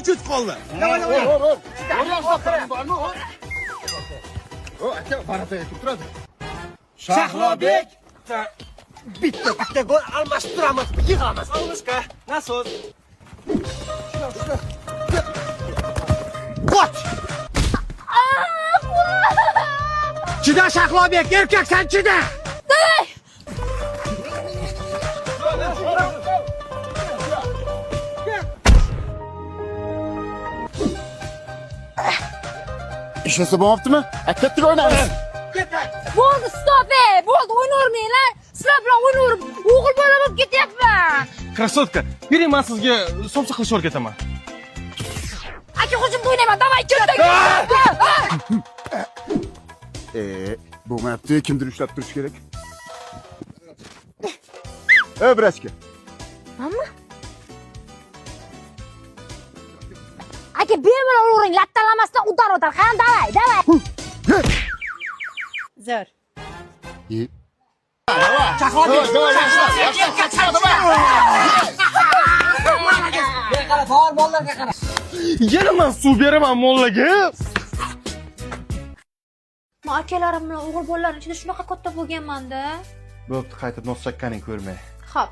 3 qoldi. Davay. O, aka, barataga kelib turadi. Shahlobek bitta gol almashib turamiz. Yig'amiz. Солнышко, на сон. Qoch! Chida Shahlobek, erkaksan chida. Ishlasa bo'lmabdimi? Akatga o'ynaymiz. Bo'ldi, stop, bo'ldi, o'ynavermanglar. Sizlar bilan o'ynayverib, o'g'il bola bo'lib ketyapman. Krasotka, bering men sizga somsa qilishni o'rgataman. Aka, hujumda o'ynayman. Davay, kirdik. Bo'lmayapti, kimdir ushlab turish kerak. Brachka. Nima? Aka, bemalol uring, lattalamasdan udar. Qani, davay. Zo'r. Shahlobek. Qara, faol bolalarga qara. Yana men suv beraman mollaga. Men akalarim bilan o'g'il bolalar ichida shunaqa katta bo'lganman-da. Bo'pti, qaytib nos chakkaning ko'rmay. Xo'p.